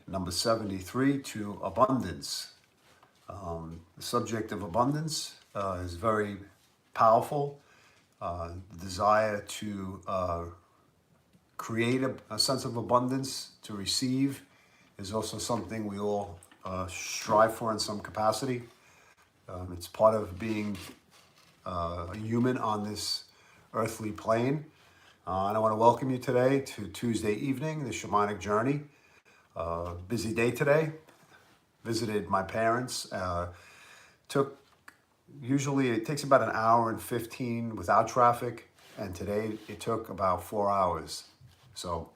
number 73, to abundance. The subject of abundance is very powerful. The desire to create a sense of abundance, to receive, is also something we all strive for in some capacity. It's part of being a human on this earthly plane. And I want to welcome you today to Tuesday evening, the Shamanic Journey. Busy day today. Visited my parents. Usually it takes about an hour and 15 without traffic, and today it took about 4 hours. So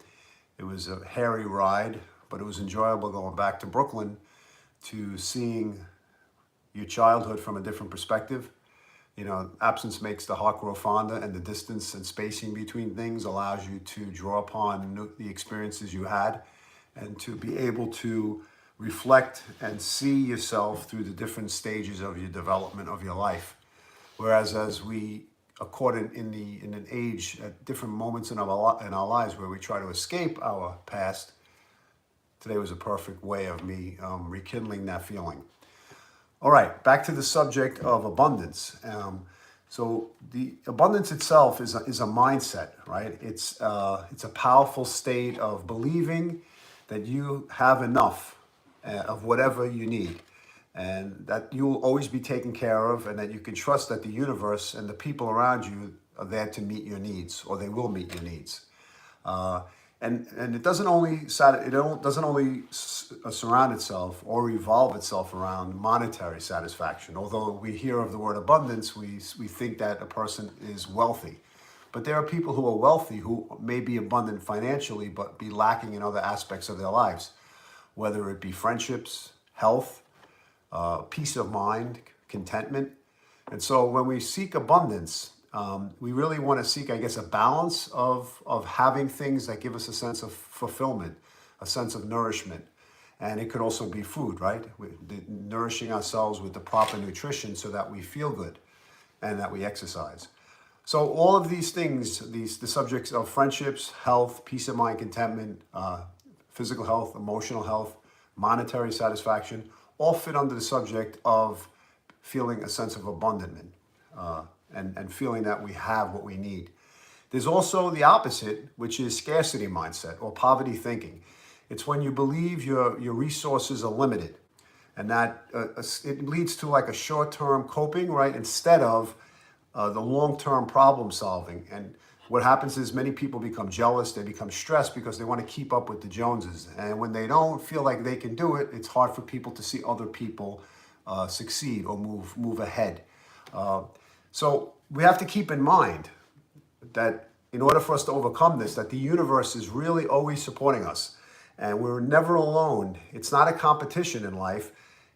it was a hairy ride, but it was enjoyable going back to Brooklyn to seeing your childhood from a different perspective. You know, absence makes the heart grow fonder, and the distance and spacing between things allows you to draw upon the experiences you had and to be able to reflect and see yourself through the different stages of your development of your life. Whereas as we are caught in an age at different moments in our lives where we try to escape our past, today was a perfect way of me rekindling that feeling. All right, back to the subject of abundance. So the abundance itself is a mindset, right? It's a powerful state of believing that you have enough of whatever you need, and that you will always be taken care of, and that you can trust that the universe and the people around you are there to meet your needs, or they will meet your needs. And it doesn't only surround itself or revolve itself around monetary satisfaction. Although we hear of the word abundance, we think that a person is wealthy. But there are people who are wealthy who may be abundant financially, but be lacking in other aspects of their lives, whether it be friendships, health, peace of mind, contentment. And so when we seek abundance, we really want to seek, I guess, a balance of having things that give us a sense of fulfillment, a sense of nourishment. And it could also be food, right? Nourishing ourselves with the proper nutrition so that we feel good and that we exercise. So all of these things, the subjects of friendships, health, peace of mind, contentment, physical health, emotional health, monetary satisfaction, all fit under the subject of feeling a sense of abandonment and feeling that we have what we need. There's also the opposite, which is scarcity mindset or poverty thinking. It's when you believe your resources are limited, and that it leads to like a short-term coping, right, instead of the long-term problem solving. And what happens is many people become jealous, they become stressed because they want to keep up with the Joneses. And when they don't feel like they can do it, it's hard for people to see other people succeed or move ahead. So we have to keep in mind that in order for us to overcome this, that the universe is really always supporting us. And we're never alone. It's not a competition in life.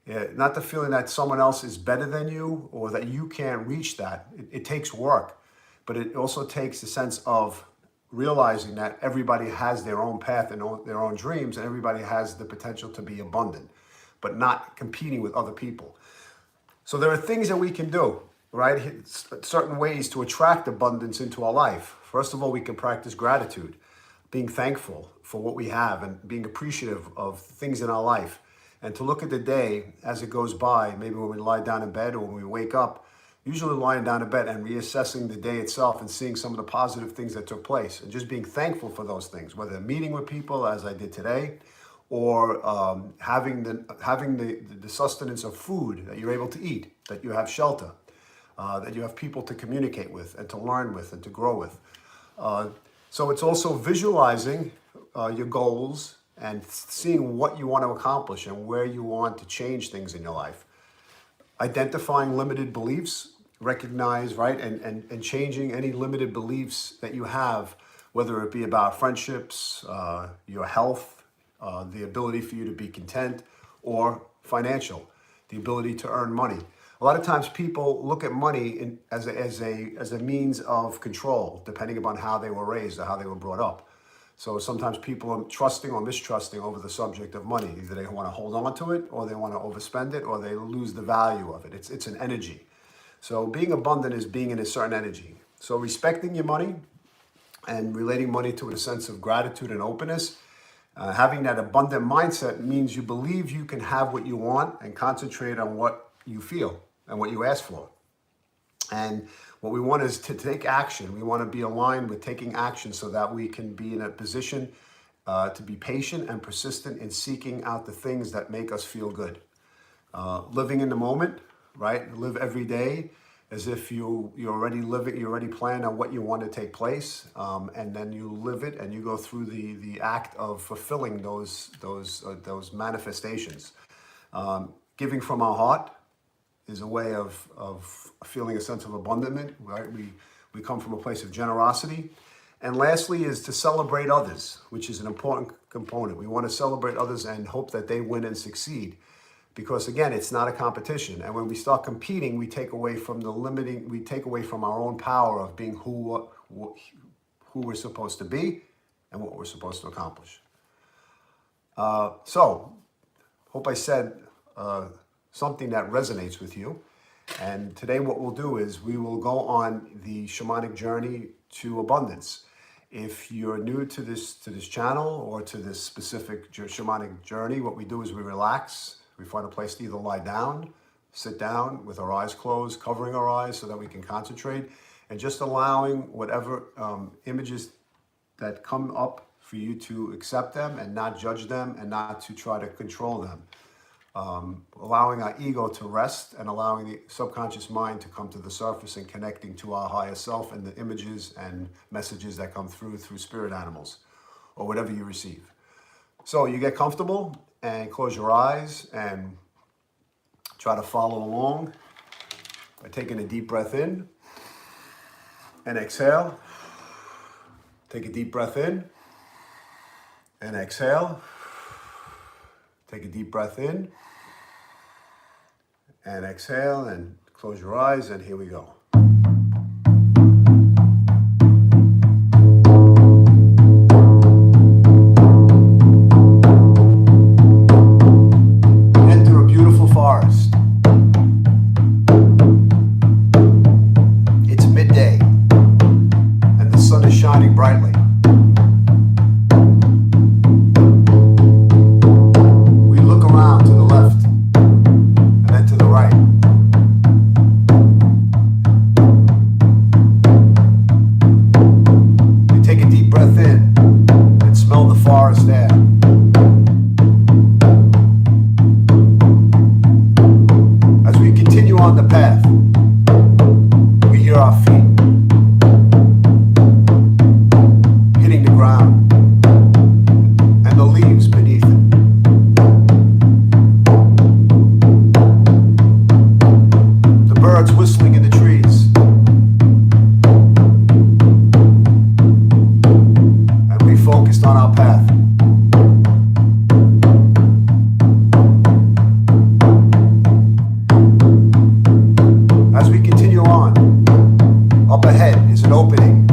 Not the feeling that someone else is better than you or that you can't reach that. It takes work, but it also takes a sense of realizing that everybody has their own path and their own dreams, and everybody has the potential to be abundant, but not competing with other people. So there are things that we can do, right? Certain ways to attract abundance into our life. First of all, we can practice gratitude, being thankful for what we have and being appreciative of things in our life. And to look at the day as it goes by, maybe when we lie down in bed or when we wake up, usually lying down in bed and reassessing the day itself and seeing some of the positive things that took place and just being thankful for those things, whether meeting with people as I did today, or having the sustenance of food that you're able to eat, that you have shelter, that you have people to communicate with and to learn with and to grow with. So it's also visualizing your goals and seeing what you want to accomplish and where you want to change things in your life. Identifying limited beliefs, recognize, right, and changing any limited beliefs that you have, whether it be about friendships, your health, the ability for you to be content, or financial, the ability to earn money. A lot of times people look at money as a means of control, depending upon how they were raised or how they were brought up. So sometimes people are trusting or mistrusting over the subject of money. Either they want to hold on to it, or they want to overspend it, or they lose the value of it. It's an energy. So being abundant is being in a certain energy. So respecting your money and relating money to a sense of gratitude and openness Having that abundant mindset means you believe you can have what you want and concentrate on what you feel and what you ask for. And what we want is to take action. We want to be aligned with taking action so that we can be in a position to be patient and persistent in seeking out the things that make us feel good. Living in the moment, right? Live every day as if you're already living, you already plan on what you want to take place, and then you live it and you go through the act of fulfilling those manifestations. Giving from our heart is a way of feeling a sense of abundance, right? We come from a place of generosity. And lastly is to celebrate others, which is an important component. We want to celebrate others and hope that they win and succeed. Because again, it's not a competition. And when we start competing, we take away from our own power of being who we're supposed to be and what we're supposed to accomplish. So, hope I said something that resonates with you. And today what we'll do is we will go on the shamanic journey to abundance. If you're new to this channel or to this specific shamanic journey, what we do is we relax. We find a place to either lie down, sit down with our eyes closed, covering our eyes so that we can concentrate, and just allowing whatever images that come up for you to accept them and not judge them and not to try to control them. Allowing our ego to rest and allowing the subconscious mind to come to the surface and connecting to our higher self and the images and messages that come through spirit animals or whatever you receive. So you get comfortable and close your eyes and try to follow along by taking a deep breath in and exhale. Take a deep breath in and exhale. Take a deep breath in and exhale and close your eyes, and here we go. Enter a beautiful forest. It's midday and the sun is shining brightly. On the path, we hear our feet hitting the ground and the leaves beneath it. The birds whistling in the trees, and we focused on our path. As we continue on, up ahead is an opening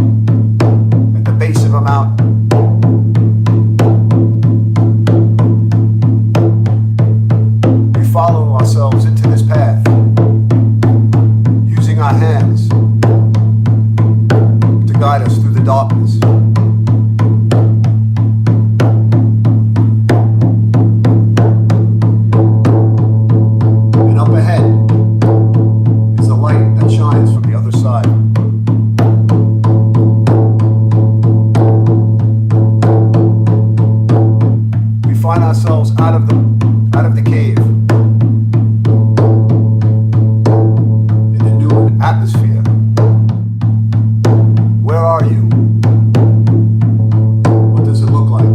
at the base of a mountain. We follow ourselves into this path, using our hands to guide us through the darkness. And up ahead is the light that shines from the other side. We find ourselves out of the cave in a new atmosphere. Where are you? What does it look like?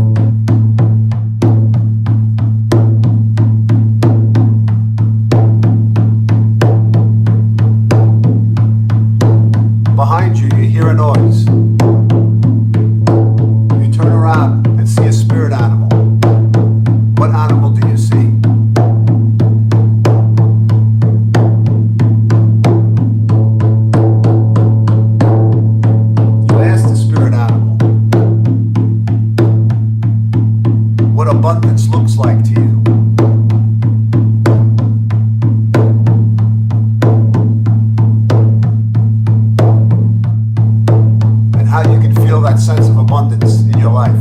Behind you, you hear a noise. You turn around and see a spirit animal. What animal do you see? You ask the spirit animal what abundance looks like to you. How you can feel that sense of abundance in your life.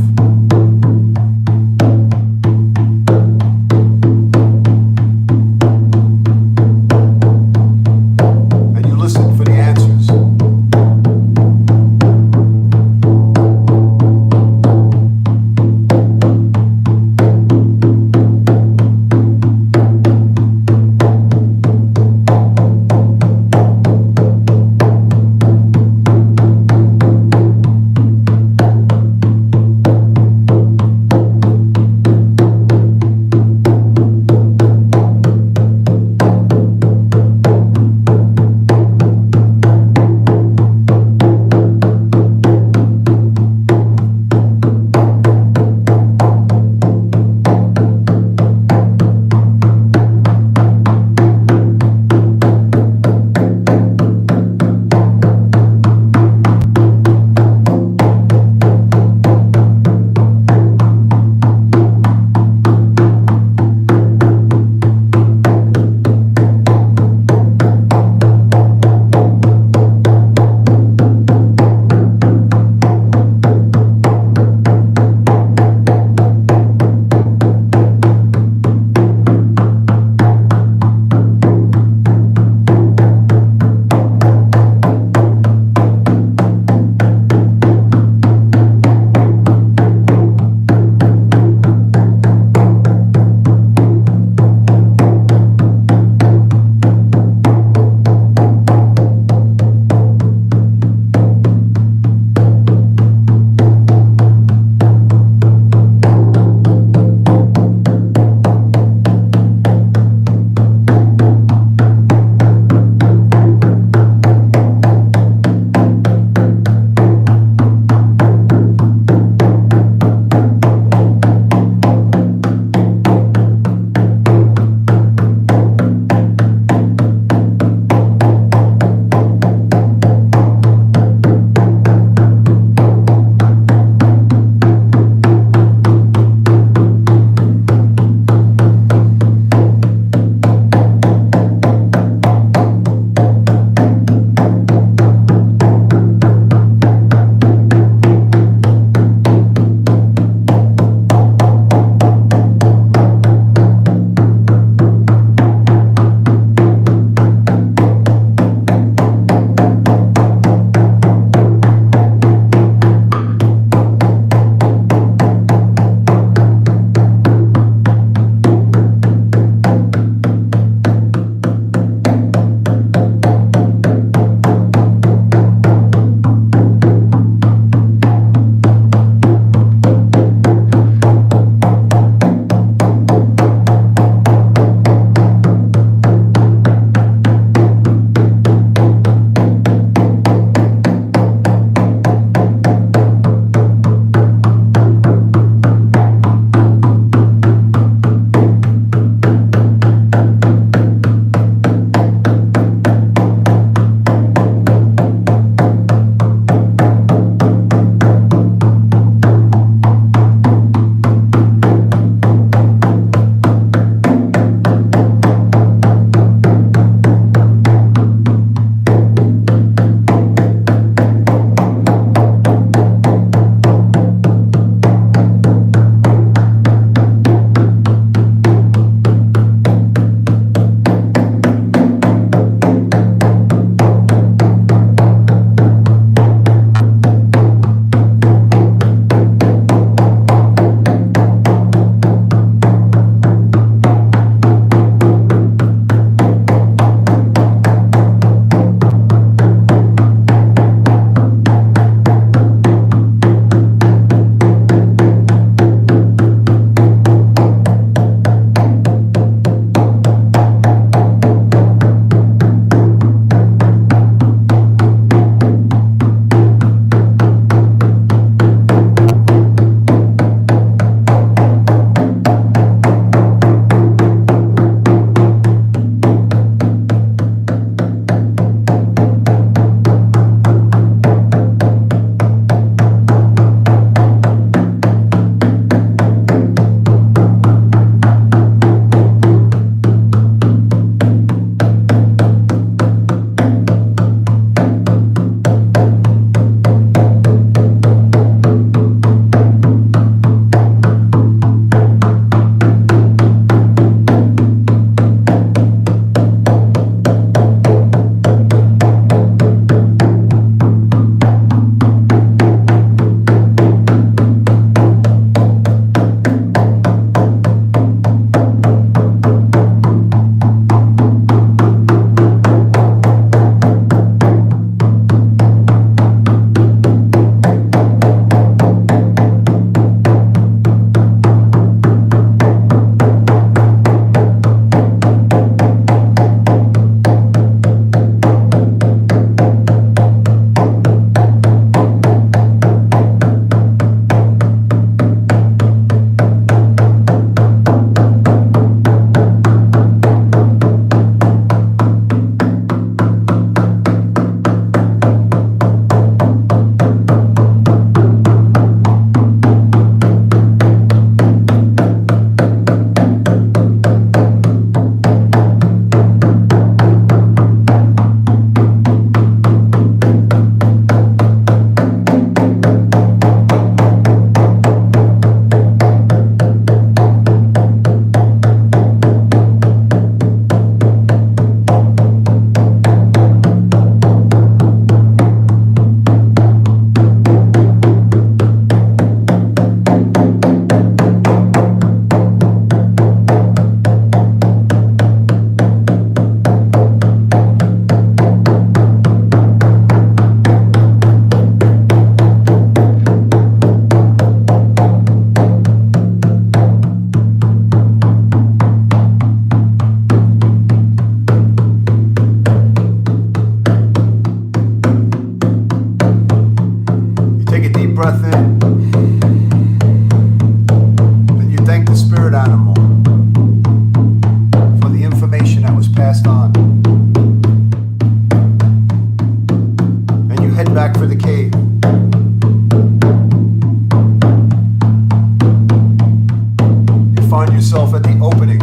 yourself at the opening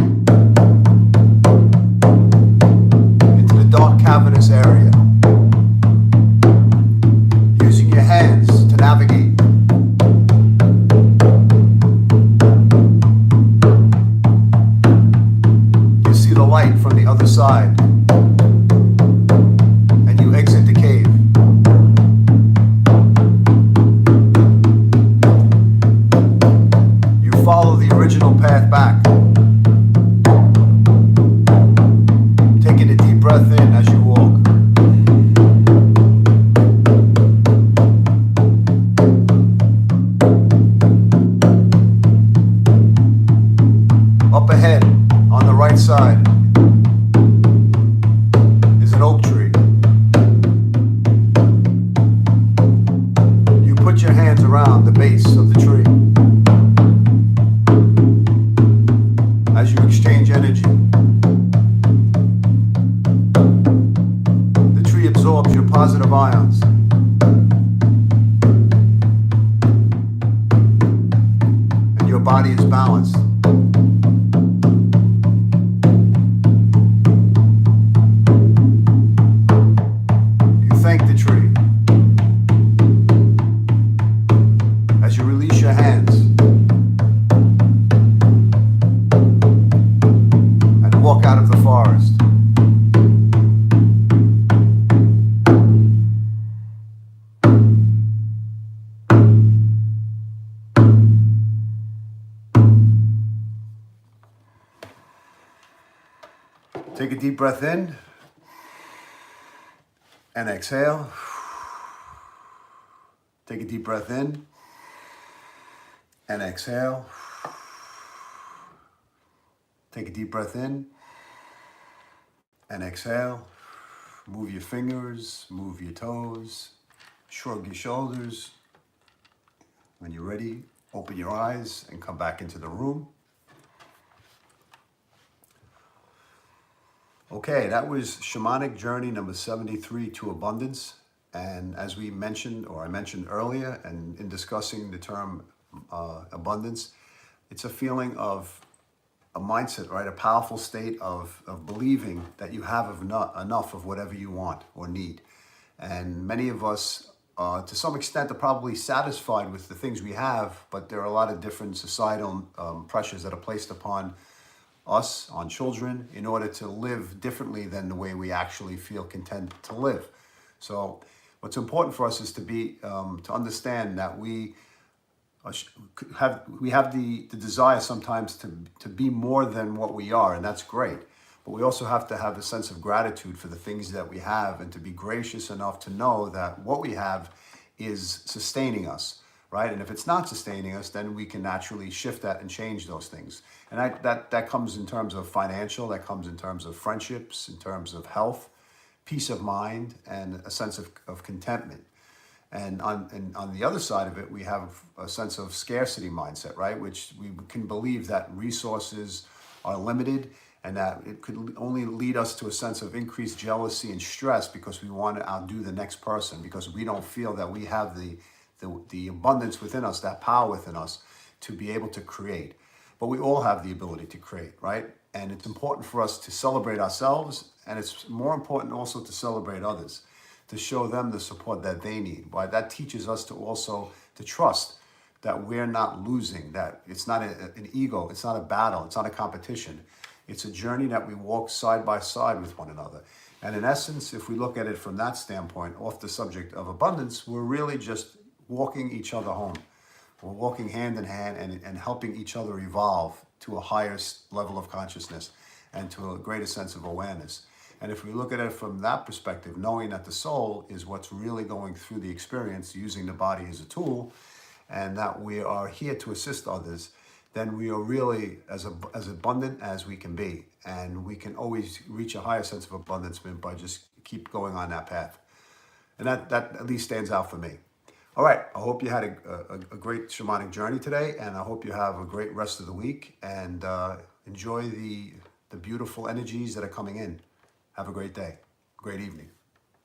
into the dark cavernous area, using your hands to navigate. You see the light from the other side, and you exit the cave. You follow the original path back, taking a deep breath in as you walk. Up ahead, on the right side, is an oak tree. You put your hands around the base of the tree as you exchange energy. The tree absorbs your positive ions. And your body is balanced. Thank the tree as you release your hands and walk out of the forest. Take a deep breath in and exhale. Take a deep breath in and exhale. Take a deep breath in and exhale. Move your fingers, move your toes, shrug your shoulders. When you're ready, open your eyes and come back into the room. Okay, that was Shamanic Journey number 73 to Abundance. And as we mentioned, or I mentioned earlier, and in discussing the term abundance, it's a feeling of a mindset, right? A powerful state of believing that you have enough of whatever you want or need. And many of us, to some extent, are probably satisfied with the things we have, but there are a lot of different societal pressures that are placed upon us, on children, in order to live differently than the way we actually feel content to live. So what's important for us is to understand that we have the desire sometimes to be more than what we are, and that's great. But we also have to have a sense of gratitude for the things that we have, and to be gracious enough to know that what we have is sustaining us, right? And if it's not sustaining us, then we can naturally shift that and change those things. And that comes in terms of financial, that comes in terms of friendships, in terms of health, peace of mind, and a sense of contentment. And on the other side of it, we have a sense of scarcity mindset, right? Which we can believe that resources are limited, and that it could only lead us to a sense of increased jealousy and stress because we want to outdo the next person, because we don't feel that we have the abundance within us, that power within us to be able to create. But we all have the ability to create, right? And it's important for us to celebrate ourselves, and it's more important also to celebrate others, to show them the support that they need. Why that teaches us to also to trust that we're not losing, that it's not an ego, it's not a battle, it's not a competition. It's a journey that we walk side by side with one another. And in essence, if we look at it from that standpoint, off the subject of abundance, we're really just walking each other home. We're walking hand in hand and helping each other evolve to a higher level of consciousness and to a greater sense of awareness. And if we look at it from that perspective, knowing that the soul is what's really going through the experience, using the body as a tool, and that we are here to assist others, then we are really as abundant as we can be. And we can always reach a higher sense of abundance by just keep going on that path. And that at least stands out for me. All right, I hope you had a great shamanic journey today, and I hope you have a great rest of the week, and enjoy the beautiful energies that are coming in. Have a great day, great evening.